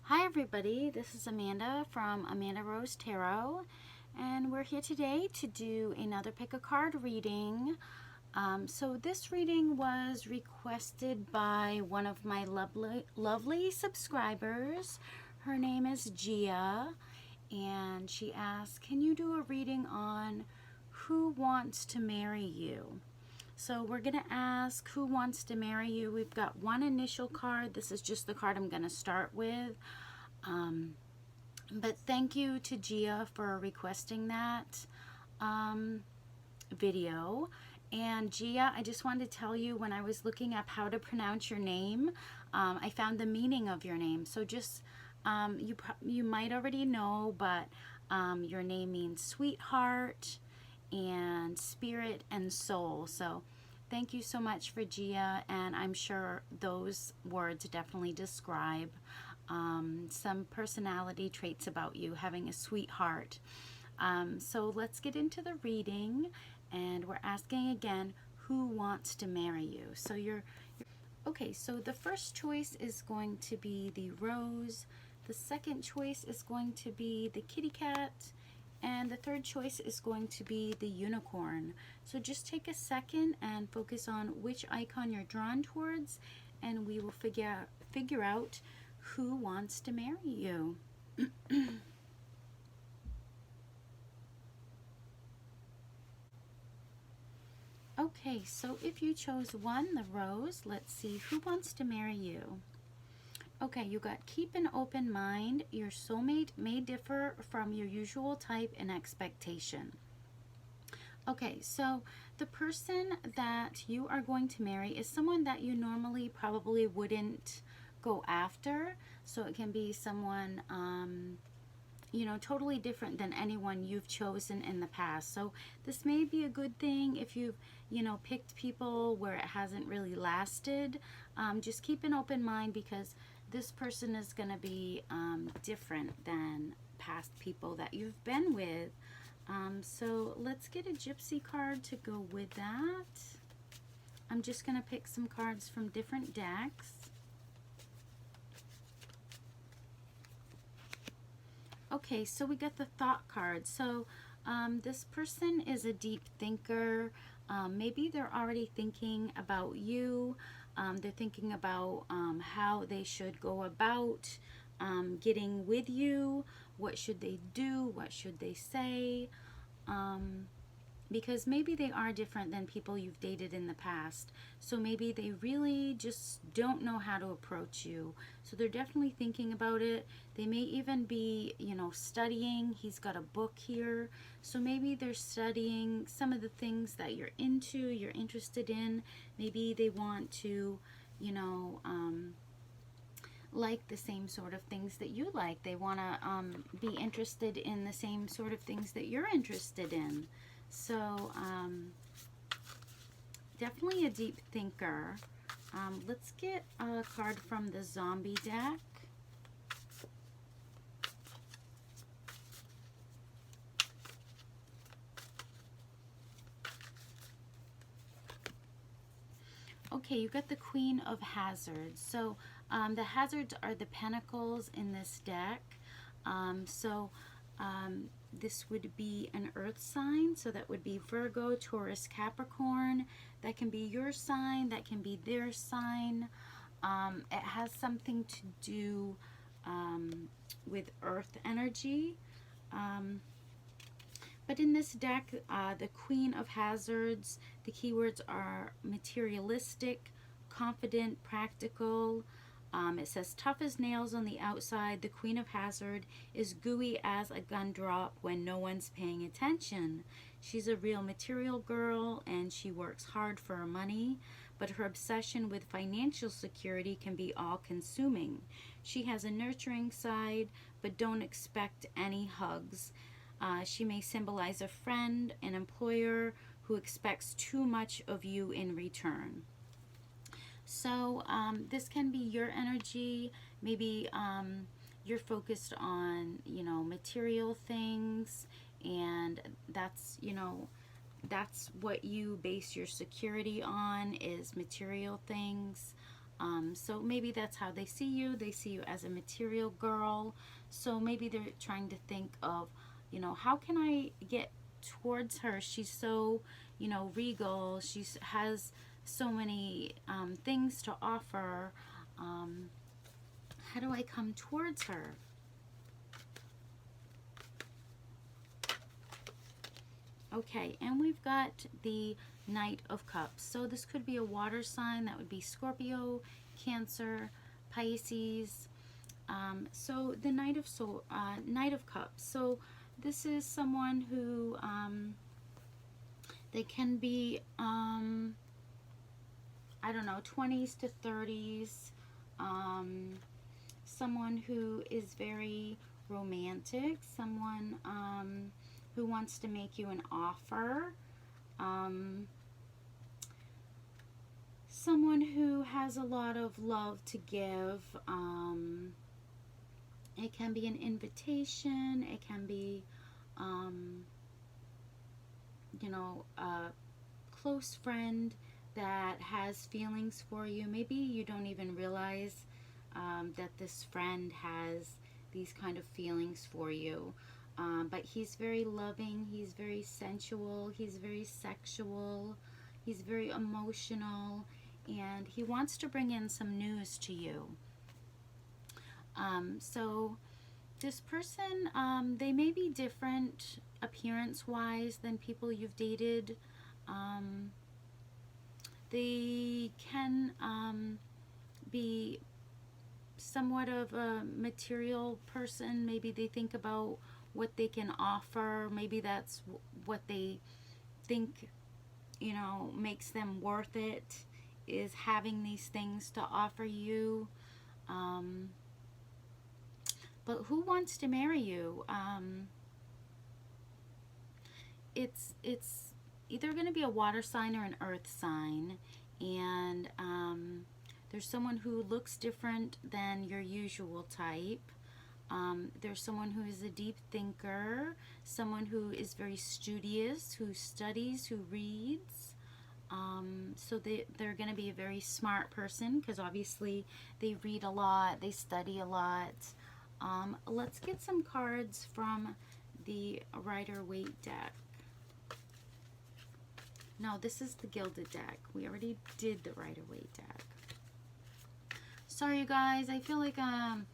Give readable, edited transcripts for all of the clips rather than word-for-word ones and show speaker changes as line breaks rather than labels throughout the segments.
Hi everybody, this is Amanda from Amandarosetarot, and we're here today to do another pick a card reading. So this reading was requested by one of my lovely subscribers. Her name is Gia, and she asked, can you do a reading on who wants to marry you? So we're going to ask who wants to marry you. We've got one initial card. This is just the card I'm going to start with. But thank you to Gia for requesting that video. And Gia, I just wanted to tell you, when I was looking up how to pronounce your name, I found the meaning of your name. So just, you might already know, but your name means sweetheart and spirit and soul. So thank you so much for Gia, and I'm sure those words definitely describe some personality traits about you, having a sweetheart. So let's get into the reading, and we're asking again, who wants to marry you? So okay, so the first choice is going to be the rose, the second choice is going to be the kitty cat, and the third choice is going to be the unicorn. So just take a second and focus on which icon you're drawn towards, and we will figure out who wants to marry you. Okay, so if you chose one, the rose, let's see who wants to marry you. Okay, you got keep an open mind. Your soulmate may differ from your usual type and expectation. Okay, so the person that you are going to marry is someone that you normally probably wouldn't go after. So it can be someone, you know, totally different than anyone you've chosen in the past. So this may be a good thing if you've, you know, picked people where it hasn't really lasted. Just keep an open mind, because this person is going to be different than past people that you've been with. So let's get a Gypsy card to go with that. I'm just going to pick some cards from different decks. Okay, so we got the thought card. So this person is a deep thinker. Maybe they're already thinking about you. They're thinking about how they should go about getting with you. What should they do? What should they say? Because maybe they are different than people you've dated in the past. So maybe they really just don't know how to approach you. So they're definitely thinking about it. They may even be, you know, studying. He's got a book here. So maybe they're studying some of the things that you're into, you're interested in. Maybe they want to, you know, like the same sort of things that you like. They want to be interested in the same sort of things that you're interested in. So definitely a deep thinker. Let's get a card from the zombie deck. Okay, you got the Queen of Hazards. So the hazards are the pentacles in this deck. This would be an earth sign, so that would be Virgo, Taurus, Capricorn. That can be your sign, that can be their sign. It has something to do with earth energy. But in this deck, the Queen of Hazards, the keywords are materialistic, confident, practical. It says tough as nails on the outside. The Queen of Hazard is gooey as a gun drop when no one's paying attention. She's a real material girl, and she works hard for her money, but her obsession with financial security can be all-consuming. She has a nurturing side, but don't expect any hugs. She may symbolize a friend, an employer who expects too much of you in return. So this can be your energy. Maybe you're focused on, you know, material things, and that's, you know, that's what you base your security on, is material things. So maybe that's how they see you. They see you as a material girl. So maybe they're trying to think of, you know, how can I get towards her? She's so, you know, regal. She has so many things to offer. How do I come towards her? Okay, and we've got the Knight of Cups. So this could be a water sign. That would be Scorpio, Cancer, Pisces. So the Knight of Cups. So this is someone who they can be I don't know, 20s to 30s. Someone who is very romantic. Someone who wants to make you an offer. Someone who has a lot of love to give. It can be an invitation. It can be, you know, a close friend that has feelings for you. Maybe you don't even realize that this friend has these kind of feelings for you. But he's very loving. He's very sensual. He's very sexual. He's very emotional. And he wants to bring in some news to you. So this person, they may be different appearance-wise than people you've dated. They can be somewhat of a material person. Maybe they think about what they can offer. Maybe that's what they think, you know, makes them worth it, is having these things to offer you. But who wants to marry you? It's either going to be a water sign or an earth sign, and there's someone who looks different than your usual type. There's someone who is a deep thinker, someone who is very studious, who studies, who reads. So they're going to be a very smart person because obviously they read a lot, they study a lot. Let's get some cards from the Rider-Waite deck. No, this is the Gilded deck. We already did the Rider-Waite deck. Sorry, you guys. I feel like I'm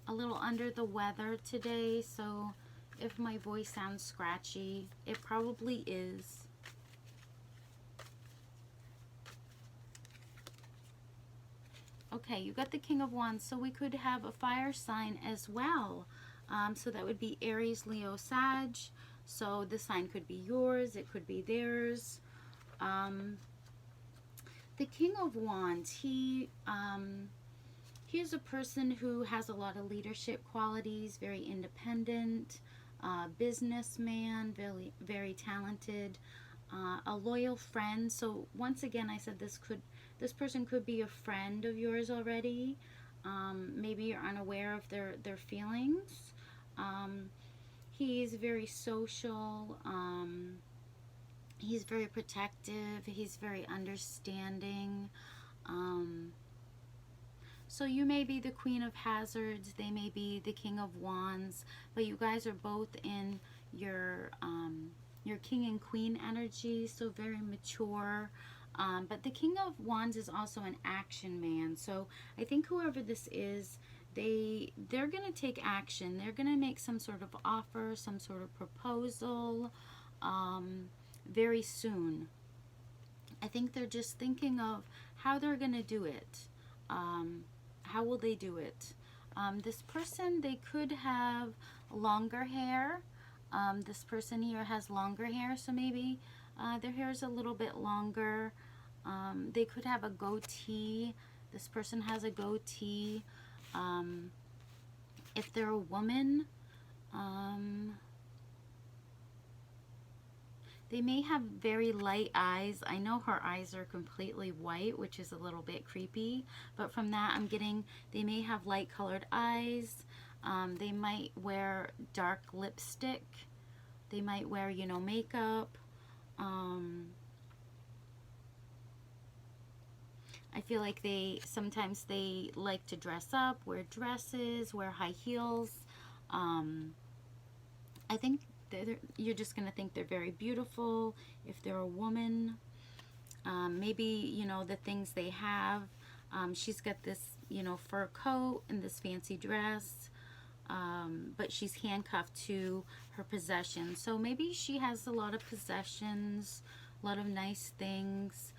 a little under the weather today, so if my voice sounds scratchy, it probably is. Okay, you got the King of Wands, so we could have a fire sign as well. So that would be Aries, Leo, Sag. So the sign could be yours, it could be theirs. The King of Wands, he is a person who has a lot of leadership qualities, very independent, businessman, very, very talented, a loyal friend. So once again, I said this person could be a friend of yours already. Maybe you're unaware of their feelings. He's very social. He's very protective. He's very understanding. So you may be the Queen of Hazards. They may be the King of Wands. But you guys are both in your King and Queen energy. So very mature. But the King of Wands is also an action man. So I think whoever this is, they're going to take action. They're going to make some sort of offer, some sort of proposal very soon. I think they're just thinking of how they're going to do it. How will they do it? This person, they could have longer hair. This person here has longer hair, so maybe their hair is a little bit longer. They could have a goatee. This person has a goatee. If they're a woman, they may have very light eyes. I know her eyes are completely white, which is a little bit creepy. But from that, I'm getting they may have light colored eyes. They might wear dark lipstick. They might wear, you know, makeup. I feel like sometimes they like to dress up, wear dresses, wear high heels. I think you're just going to think they're very beautiful if they're a woman. Maybe, you know, the things they have. She's got this, you know, fur coat and this fancy dress. But she's handcuffed to her possessions. So maybe she has a lot of possessions, a lot of nice things.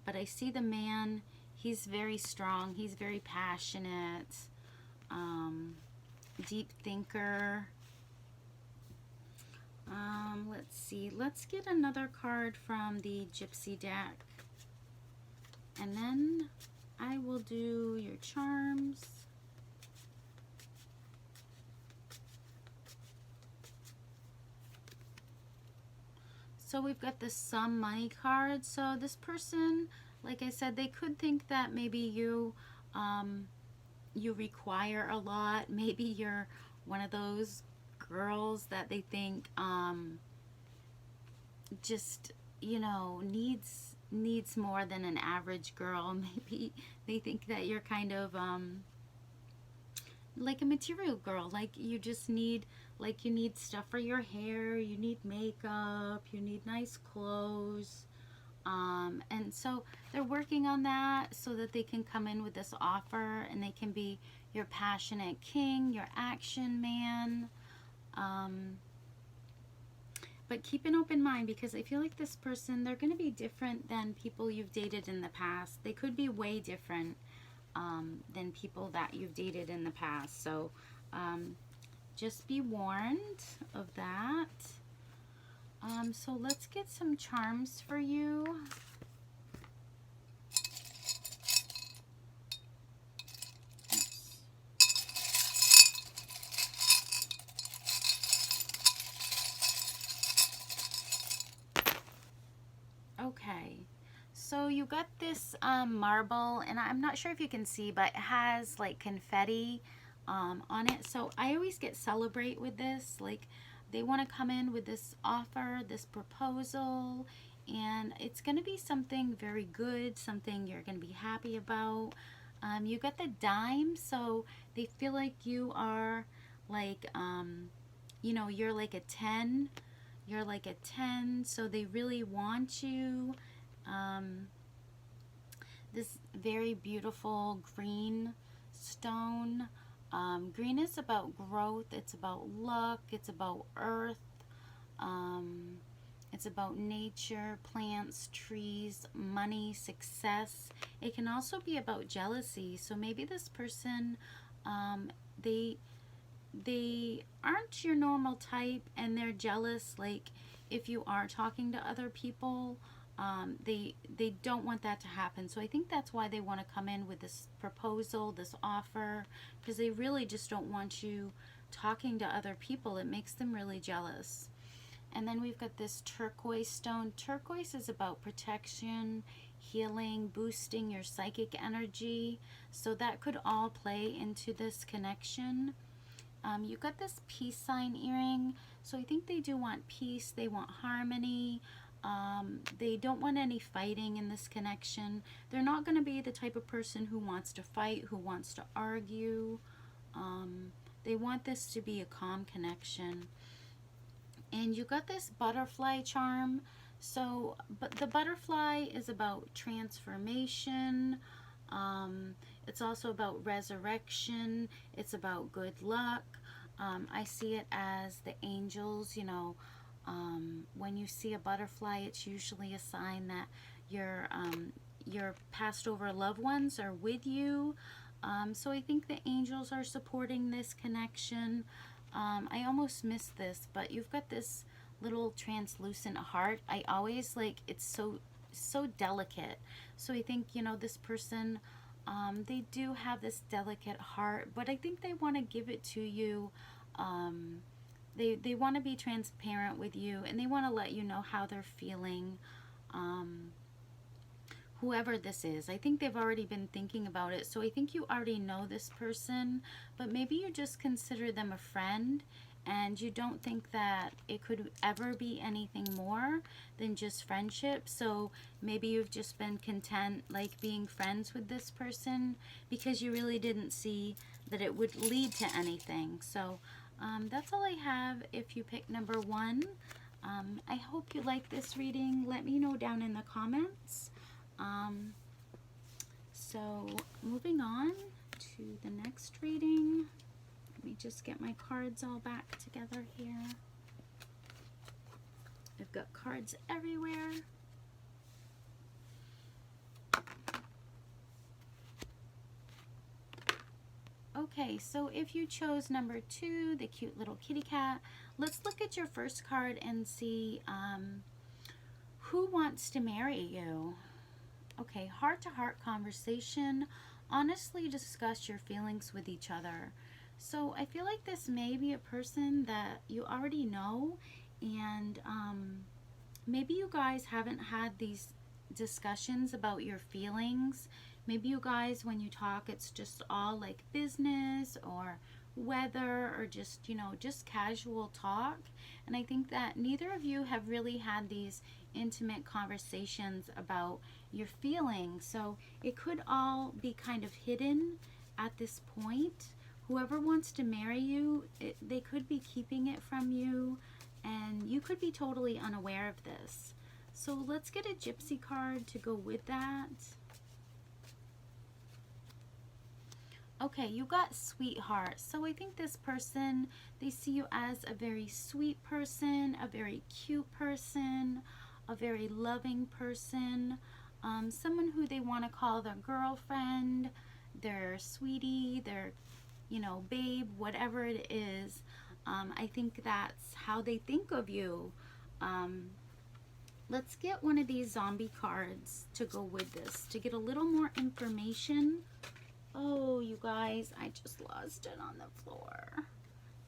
But I see the man, he's very strong, he's very passionate, deep thinker. Let's see, let's get another card from the Gypsy deck. And then I will do your charms. So we've got the Some Money card. So this person, like I said, they could think that maybe you require a lot. Maybe you're one of those girls that they think just, you know, needs more than an average girl. Maybe they think that you're kind of like a material girl, like you just need, like you need stuff for your hair, you need makeup, you need nice clothes, and so they're working on that so that they can come in with this offer and they can be your passionate king, your action man. But keep an open mind, because I feel like this person, they're going to be different than people you've dated in the past. They could be way different than people that you've dated in the past. So just be warned of that. So let's get some charms for you. Okay, so you got this marble, and I'm not sure if you can see, but it has like confetti on it. So I always get celebrate with this. Like they want to come in with this offer, this proposal, and it's going to be something very good, something you're going to be happy about. You got the dime, so they feel like you are like, you know, you're like a 10. You're like a 10, so they really want you. This very beautiful green stone. Green is about growth, it's about luck, it's about earth, it's about nature, plants, trees, money, success. It can also be about jealousy. So maybe this person, they aren't your normal type and they're jealous, like if you are talking to other people. They don't want that to happen. So I think that's why they want to come in with this proposal, this offer, because they really just don't want you talking to other people. It makes them really jealous. And then we've got this turquoise stone. Turquoise is about protection, healing, boosting your psychic energy. So that could all play into this connection. You got this peace sign earring. So I think they do want peace. They want harmony. They don't want any fighting in this connection. They're not going to be the type of person who wants to fight, who wants to argue. They want this to be a calm connection. And you got this butterfly charm. So, but the butterfly is about transformation. It's also about resurrection. It's about good luck. I see it as the angels, you know. When you see a butterfly, it's usually a sign that your passed over loved ones are with you. So I think the angels are supporting this connection. I almost missed this, but you've got this little translucent heart. I always like, it's so delicate. So I think, you know, this person, they do have this delicate heart, but I think they want to give it to you. They want to be transparent with you, and they want to let you know how they're feeling. Whoever this is, I think they've already been thinking about it. So I think you already know this person, but maybe you just consider them a friend, and you don't think that it could ever be anything more than just friendship. So maybe you've just been content like being friends with this person because you really didn't see that it would lead to anything. So that's all I have if you pick number 1. I hope you like this reading. Let me know down in the comments. So moving on to the next reading. Let me just get my cards all back together here. I've got cards everywhere. Okay, so if you chose number 2, the cute little kitty cat, let's look at your first card and see who wants to marry you. Okay, heart-to-heart conversation. Honestly discuss your feelings with each other. So I feel like this may be a person that you already know, and maybe you guys haven't had these discussions about your feelings. Maybe you guys, when you talk, it's just all like business or weather or just, you know, just casual talk. And I think that neither of you have really had these intimate conversations about your feelings. So it could all be kind of hidden at this point. Whoever wants to marry you, they could be keeping it from you, and you could be totally unaware of this. So let's get a Gypsy card to go with that. Okay, you got sweetheart. So I think this person, they see you as a very sweet person, a very cute person, a very loving person, someone who they want to call their girlfriend, their sweetie, their, you know, babe, whatever it is. I think that's how they think of you. Let's get one of these zombie cards to go with this to get a little more information. Oh, you guys, I just lost it on the floor.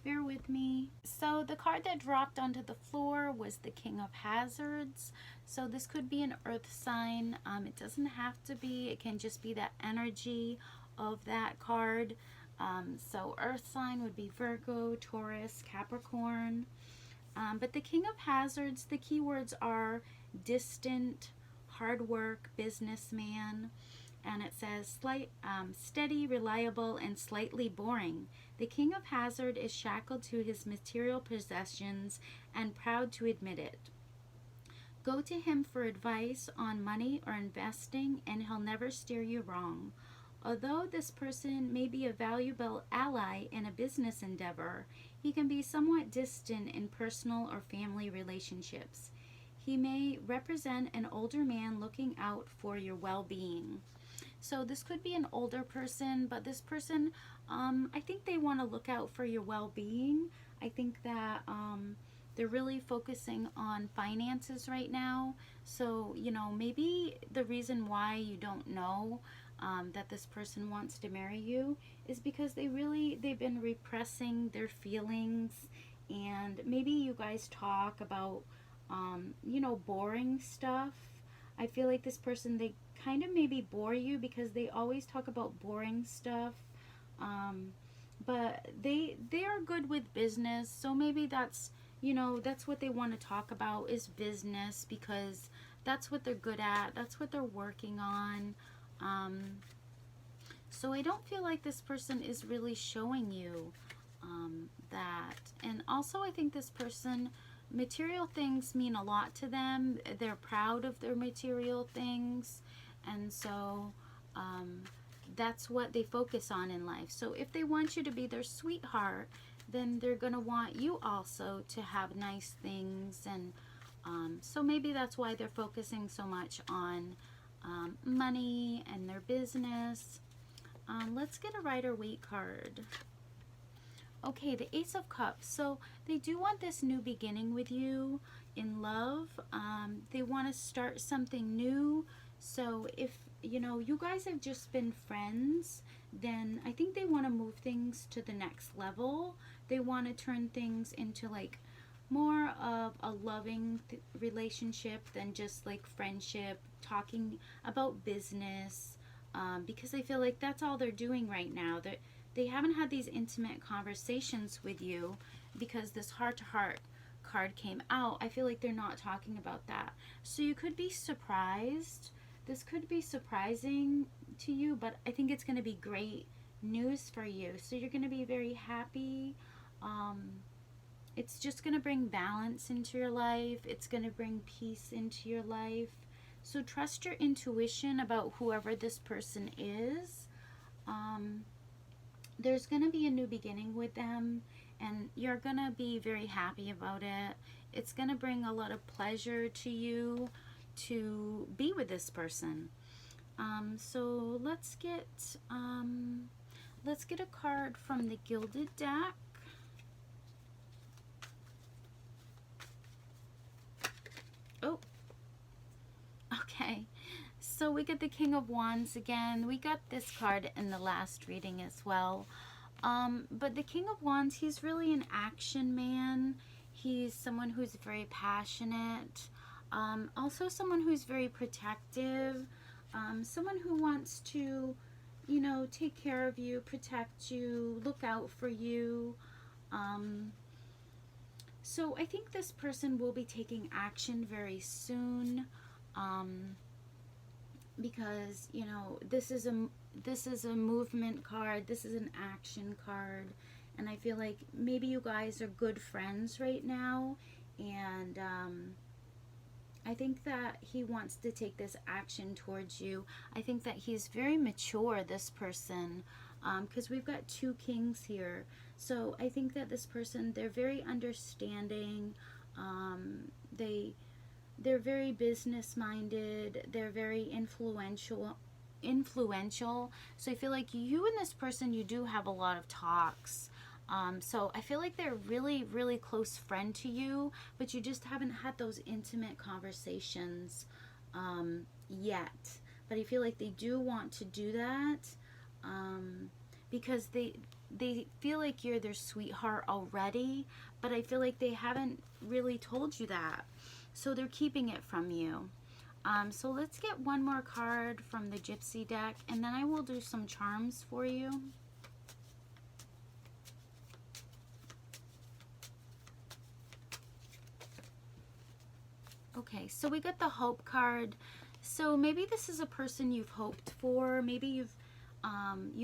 Bear with me. So the card that dropped onto the floor was the King of Hazards. So this could be an earth sign. It doesn't have to be. It can just be that energy of that card. So earth sign would be Virgo, Taurus, Capricorn. But the King of Hazards, the keywords are distant, hard work, businessman. And it says steady, reliable, and slightly boring. The King of Hazard is shackled to his material possessions and proud to admit it. Go to him for advice on money or investing, and he'll never steer you wrong. Although this person may be a valuable ally in a business endeavor, he can be somewhat distant in personal or family relationships. He may represent an older man looking out for your well-being. So this could be an older person, but this person, I think they want to look out for your well-being. I think that they're really focusing on finances right now. So, you know, maybe the reason why you don't know that this person wants to marry you is because they've been repressing their feelings, and maybe you guys talk about, you know, boring stuff. I feel like this person, they kind of maybe bore you because they always talk about boring stuff. But they are good with business. So maybe that's, you know, that's what they want to talk about is business, because that's what they're good at. That's what they're working on. So I don't feel like this person is really showing you that. And also I think this person, material things mean a lot to them. They're proud of their material things, and so that's what they focus on in life. So if they want you to be their sweetheart, then they're going to want you also to have nice things, and so maybe that's why they're focusing so much on money and their business. Let's get a Rider-Waite card. Okay, the Ace of Cups. So they do want this new beginning with you in love. They want to start something new. So if, you know, you guys have just been friends, then I think they want to move things to the next level. They want to turn things into like more of a loving relationship than just like friendship, talking about business, because I feel like that's all they're doing right now. They haven't had these intimate conversations with you, because this heart-to-heart card came out, I feel like they're not talking about that. So you could be surprised. This could be surprising to you, but I think it's going to be great news for you. So you're going to be very happy. It's just going to bring balance into your life. It's going to bring peace into your life. So trust your intuition about whoever this person is. There's going to be a new beginning with them, and you're going to be very happy about it. It's going to bring a lot of pleasure to you to be with this person. So let's get a card from the Gilded deck. Oh, okay. So we get the King of Wands again. We got this card in the last reading as well. But the King of Wands, he's really an action man. He's someone who's very passionate. Also someone who's very protective. Someone who wants to, you know, take care of you, protect you, look out for you. So I think this person will be taking action very soon. Because, you know, this is a movement card. This is an action card, and I feel like maybe you guys are good friends right now, and I think that he wants to take this action towards you. I think that he's very mature, this person, because we've got two kings here. So I think that this person, they're very understanding. They're very business-minded. They're very influential. So I feel like you and this person, you do have a lot of talks. So I feel like they're really, really close friend to you, but you just haven't had those intimate conversations yet. But I feel like they do want to do that because they feel like you're their sweetheart already, but I feel like they haven't really told you that. So they're keeping it from you. So let's get one more card from the Gypsy deck, and then I will do some charms for you. Okay, so we got the Hope card. So maybe this is a person you've hoped for. Maybe you've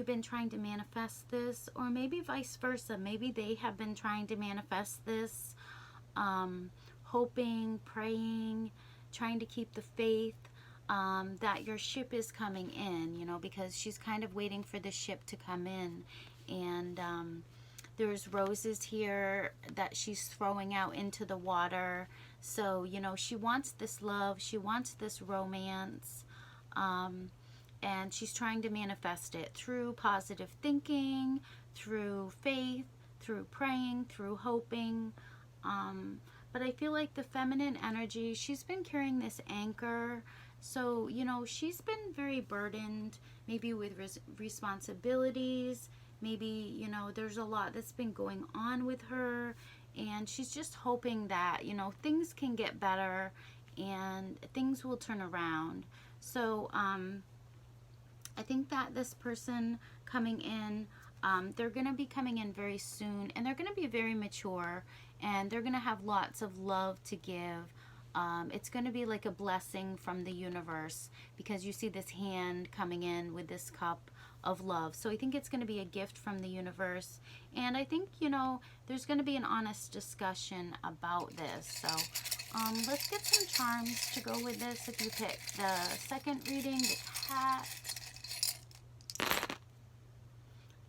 been trying to manifest this, or maybe vice versa. Maybe they have been trying to manifest this. Hoping, praying, trying to keep the faith that your ship is coming in, you know, because she's kind of waiting for the ship to come in. And there's roses here that she's throwing out into the water. So, you know, she wants this love. She wants this romance. And she's trying to manifest it through positive thinking, through faith, through praying, through hoping. But I feel like the feminine energy, she's been carrying this anchor. So, you know, she's been very burdened, maybe with responsibilities. Maybe, you know, there's a lot that's been going on with her. And she's just hoping that, you know, things can get better and things will turn around. So, I think that this person coming in, they're going to be coming in very soon, and they're going to be very mature, and they're going to have lots of love to give. It's going to be like a blessing from the universe, because you see this hand coming in with this cup of love. So I think it's going to be a gift from the universe, and I think, you know, there's going to be an honest discussion about this. So let's get some charms to go with this. If you pick the second reading, the cat.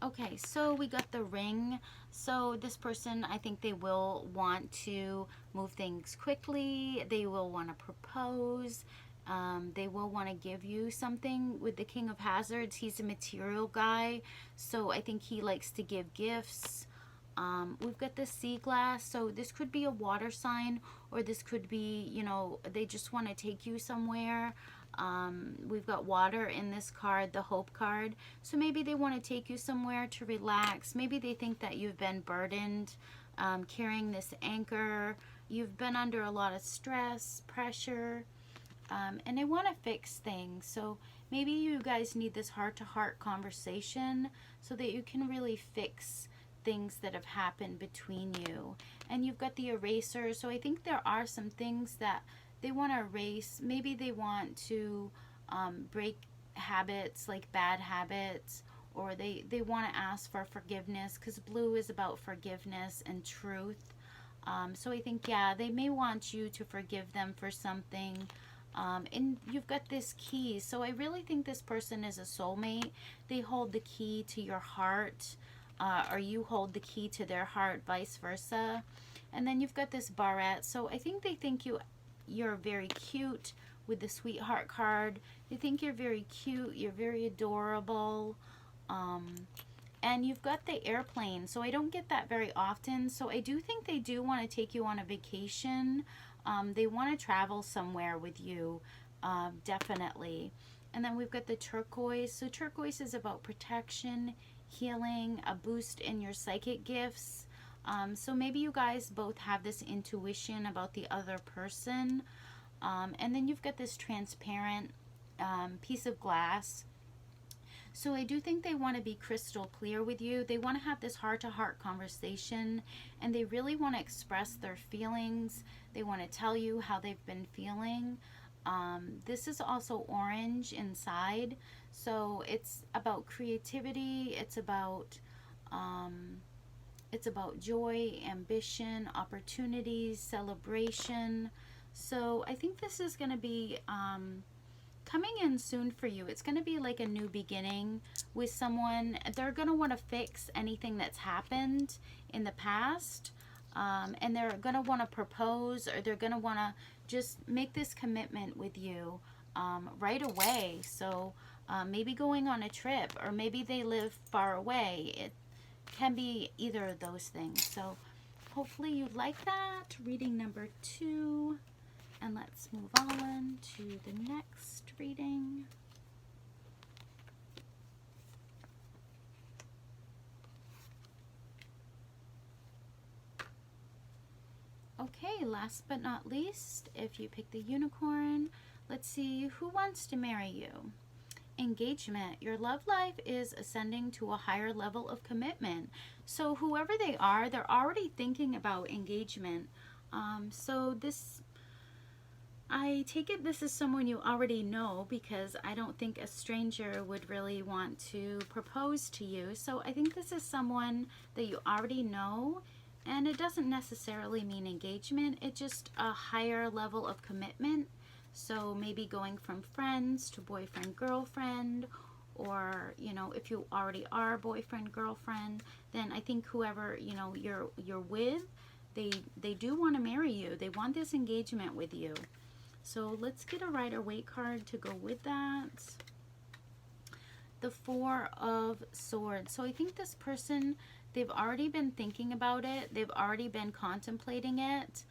Okay, so we got the ring. So this person, I think they will want to move things quickly. They will want to propose. They will want to give you something. With the King of Hazards, he's a material guy. So I think he likes to give gifts. We've got the sea glass. So this could be a water sign, or this could be, you know, they just want to take you somewhere. We've got water in this card, the Hope card. So maybe they want to take you somewhere to relax. Maybe they think that you've been burdened, carrying this anchor. You've been under a lot of stress, pressure, and they want to fix things. So maybe you guys need this heart-to-heart conversation so that you can really fix things that have happened between you. And you've got the eraser. So I think there are some things that they want to erase. Maybe they want to break habits, like bad habits, or they want to ask for forgiveness, because blue is about forgiveness and truth. So I think, yeah, they may want you to forgive them for something. And you've got this key. So I really think this person is a soulmate. They hold the key to your heart, or you hold the key to their heart, vice versa. And then you've got this barrette. So I think they think you're very cute with the sweetheart card. They think you're very cute. You're very adorable. And you've got the airplane. So I don't get that very often. So I do think they do want to take you on a vacation. They want to travel somewhere with you, definitely. And then we've got the turquoise. So turquoise is about protection, healing, a boost in your psychic gifts. So maybe you guys both have this intuition about the other person. And then you've got this transparent piece of glass. So I do think they want to be crystal clear with you. They want to have this heart-to-heart conversation, and they really want to express their feelings. They want to tell you how they've been feeling. This is also orange inside. So it's about creativity. It's about joy, ambition, opportunities, celebration. So I think this is going to be coming in soon for you. It's going to be like a new beginning with someone. They're going to want to fix anything that's happened in the past. And they're going to want to propose, or they're going to want to just make this commitment with you right away. So maybe going on a trip, or maybe they live far away. It can be either of those things. So hopefully you like that. Reading number 2. And let's move on to the next reading. Okay, last but not least, if you pick the unicorn, let's see who wants to marry you. Engagement. Your love life is ascending to a higher level of commitment. So whoever they are, they're already thinking about engagement. So this, I take it this is someone you already know, because I don't think a stranger would really want to propose to you. So I think this is someone that you already know, and it doesn't necessarily mean engagement. It's just a higher level of commitment. So maybe going from friends to boyfriend, girlfriend, or, you know, if you already are boyfriend, girlfriend, then I think whoever, you know, you're with, they do want to marry you. They want this engagement with you. So let's get a Rider-Waite card to go with that. The 4 of Swords. So I think this person, they've already been thinking about it. They've already been contemplating it.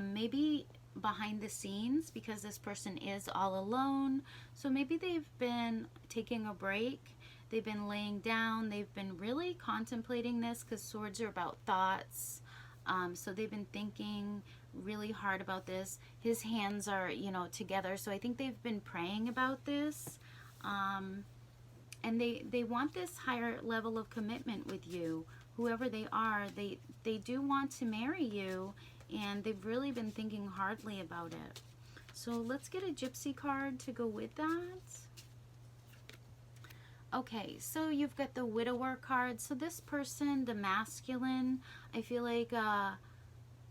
Maybe behind the scenes, because this person is all alone. So maybe they've been taking a break. They've been laying down. They've been really contemplating this, because swords are about thoughts. So they've been thinking really hard about this. His hands are, you know, together. So I think they've been praying about this. And they want this higher level of commitment with you. Whoever they are, they do want to marry you, and they've really been thinking hardly about it. So let's get a Gypsy card to go with that. Okay, so you've got the Widower card. So this person, the masculine, I feel like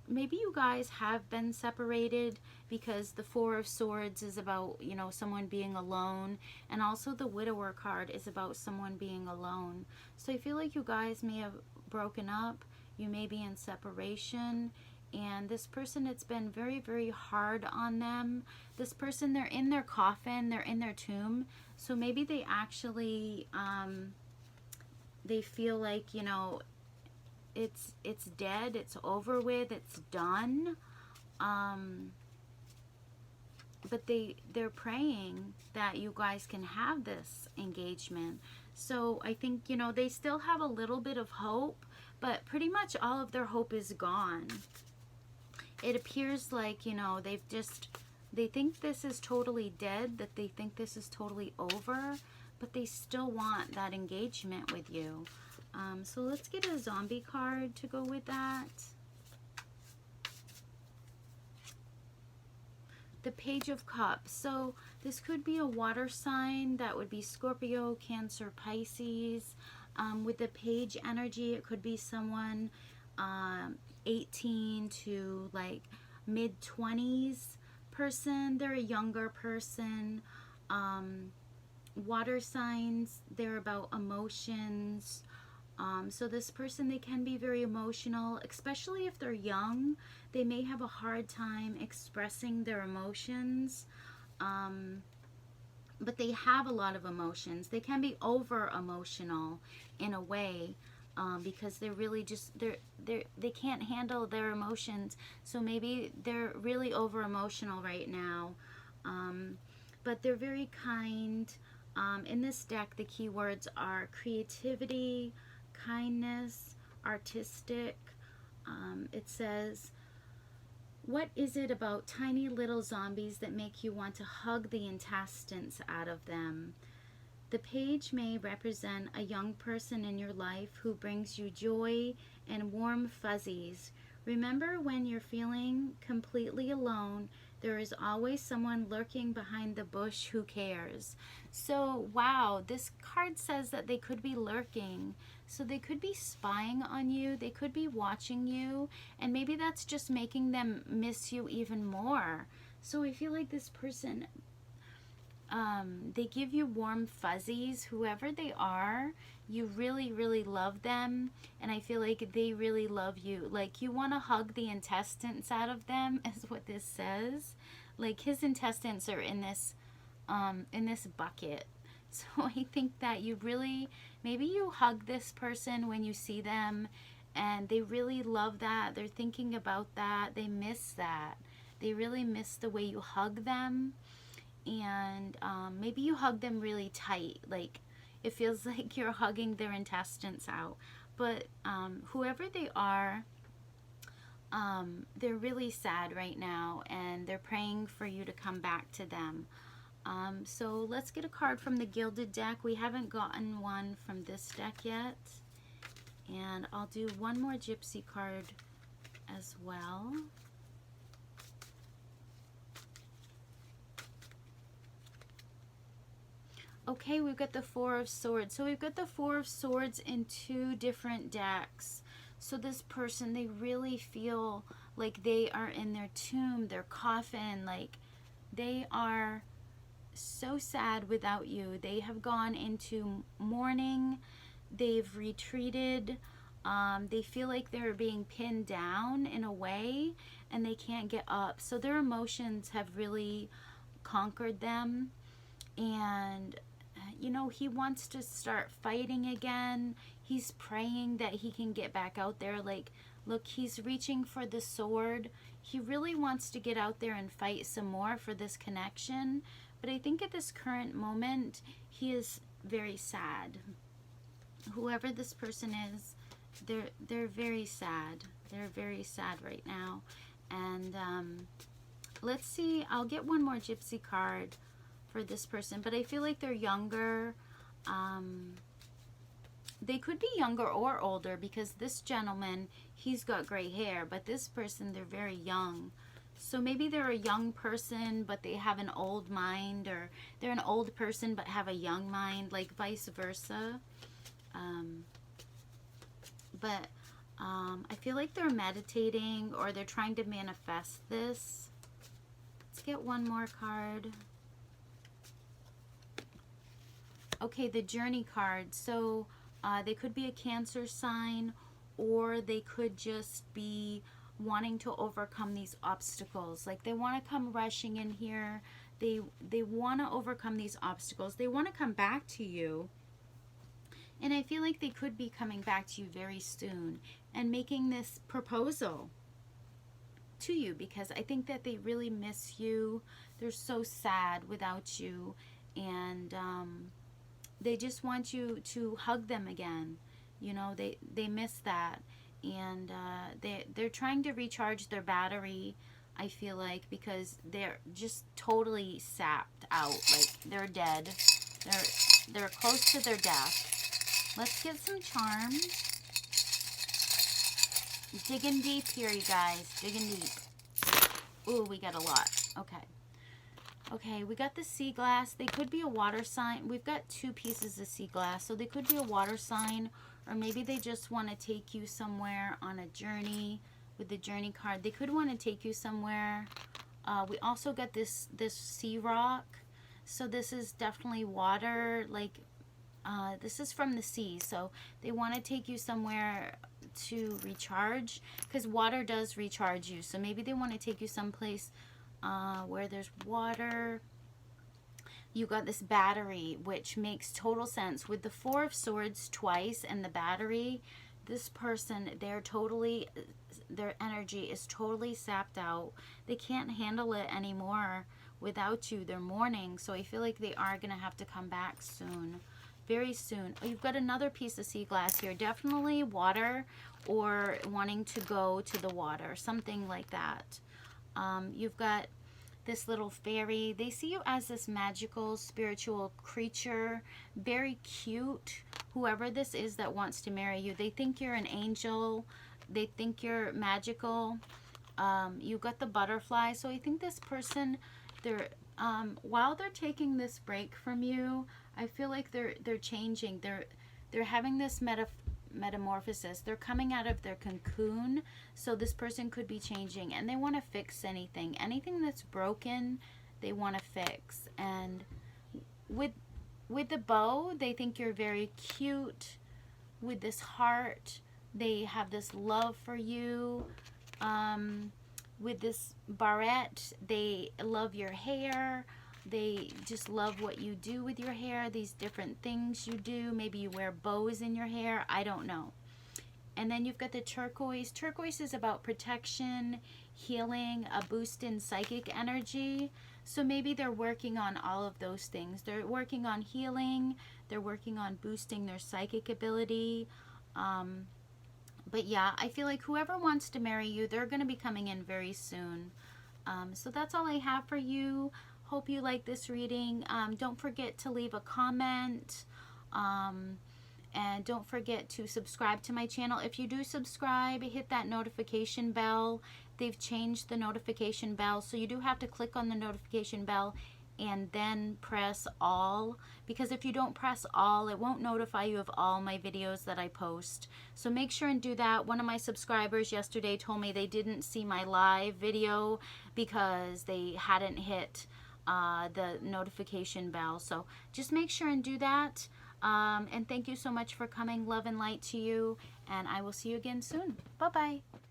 maybe you guys have been separated, because the 4 of Swords is about, you know, someone being alone, and also the Widower card is about someone being alone. So I feel like you guys may have broken up. You may be in separation, and this person, it's been very, very hard on them. This person, they're in their coffin, they're in their tomb. So maybe they actually, they feel like, you know, it's dead, it's over with, it's done. But they're praying that you guys can have this engagement. So I think, you know, they still have a little bit of hope, but pretty much all of their hope is gone. It appears like, you know, they think this is totally dead, that they think this is totally over, but they still want that engagement with you. So let's get a zombie card to go with that. The Page of Cups. So this could be a water sign. That would be Scorpio, Cancer, Pisces. With the page energy, it could be someone 18 to like mid-20s person. They're a younger person. Water signs, they're about emotions. So this person, they can be very emotional, especially if they're young. They may have a hard time expressing their emotions, but they have a lot of emotions. They can be over emotional in a way, because they're really just they can't handle their emotions. So maybe they're really over emotional right now, but they're very kind. In this deck, the keywords are creativity, kindness, artistic. It says, what is it about tiny little zombies that make you want to hug the intestines out of them? The page may represent a young person in your life who brings you joy and warm fuzzies. Remember, when you're feeling completely alone, there is always someone lurking behind the bush who cares. So, wow, this card says that they could be lurking. So they could be spying on you. They could be watching you. And maybe that's just making them miss you even more. So I feel like this person, they give you warm fuzzies. Whoever they are, you really, really love them. And I feel like they really love you. Like, you want to hug the intestines out of them, is what this says. Like, his intestines are in this bucket. So I think that you really, maybe you hug this person when you see them, and they really love that. They're thinking about that. They miss that. They really miss the way you hug them. And maybe you hug them really tight. Like, it feels like you're hugging their intestines out. But whoever they are, they're really sad right now, and they're praying for you to come back to them. So let's get a card from the Gilded deck. We haven't gotten one from this deck yet. And I'll do one more Gypsy card as well. Okay, we've got the Four of Swords. So we've got the Four of Swords in two different decks. So this person, they really feel like they are in their tomb, their coffin, like they are so sad without you. They have gone into mourning. They've retreated. They feel like they're being pinned down in a way, and they can't get up. So their emotions have really conquered them. And you know, he wants to start fighting again. He's praying that he can get back out there. Like, look, he's reaching for the sword. He really wants to get out there and fight some more for this connection. But I think at this current moment, he is very sad. Whoever this person is, they're very sad. They're very sad right now. And let's see. I'll get one more Gypsy card for this person, but I feel like they're younger. They could be younger or older, because this gentleman, he's got gray hair, but this person, they're very young. So maybe they're a young person, but they have an old mind, or they're an old person but have a young mind, like vice versa. But I feel like they're meditating, or they're trying to manifest this. Let's get one more card. Okay, the Journey card. So they could be a Cancer sign, or they could just be wanting to overcome these obstacles. Like, they want to come rushing in here. They want to overcome these obstacles. They want to come back to you. And I feel like they could be coming back to you very soon and making this proposal to you, because I think that they really miss you. They're so sad without you. And they just want you to hug them again. You know, they miss that. And they're trying to recharge their battery, I feel like, because they're just totally sapped out. Like, they're dead. They're close to their death. Let's get some charms. Digging deep here, you guys. Digging deep. Ooh, we got a lot. Okay. Okay, we got the sea glass. They could be a water sign. We've got 2 pieces of sea glass. So they could be a water sign, or maybe they just want to take you somewhere on a journey with the journey card. They could want to take you somewhere. We also got this sea rock. So this is definitely water, like this is from the sea. So they want to take you somewhere to recharge, because water does recharge you. So maybe they want to take you someplace where there's water. You got this battery, which makes total sense. With the 4 of Swords twice and the battery, this person, their energy is totally sapped out. They can't handle it anymore without you. They're mourning. So I feel like they are going to have to come back soon. Very soon. Oh, you've got another piece of sea glass here. Definitely water, or wanting to go to the water. Something like that. You've got this little fairy. They see you as this magical, spiritual creature. Very cute. Whoever this is that wants to marry you, they think you're an angel. They think you're magical. You got the butterfly. So I think this person, they're while they're taking this break from you, I feel like they're changing. They're having this metamorphosis. They're coming out of their cocoon. So this person could be changing, and they want to fix anything that's broken. They want to fix. And with the bow, they think you're very cute. With this heart, they have this love for you. With this barrette, they love your hair. They just love what you do with your hair, these different things you do. Maybe you wear bows in your hair. I don't know. And then you've got the turquoise. Turquoise is about protection, healing, a boost in psychic energy. So maybe they're working on all of those things. They're working on healing. They're working on boosting their psychic ability. But yeah, I feel like whoever wants to marry you, they're going to be coming in very soon. So that's all I have for you. Hope you like this reading. Don't forget to leave a comment. And don't forget to subscribe to my channel. If you do subscribe, hit that notification bell. They've changed the notification bell. So you do have to click on the notification bell and then press all, because if you don't press all, it won't notify you of all my videos that I post. So make sure and do that. One of my subscribers yesterday told me they didn't see my live video because they hadn't hit the notification bell. So just make sure and do that. And thank you so much for coming. Love and light to you, and I will see you again soon. Bye-bye.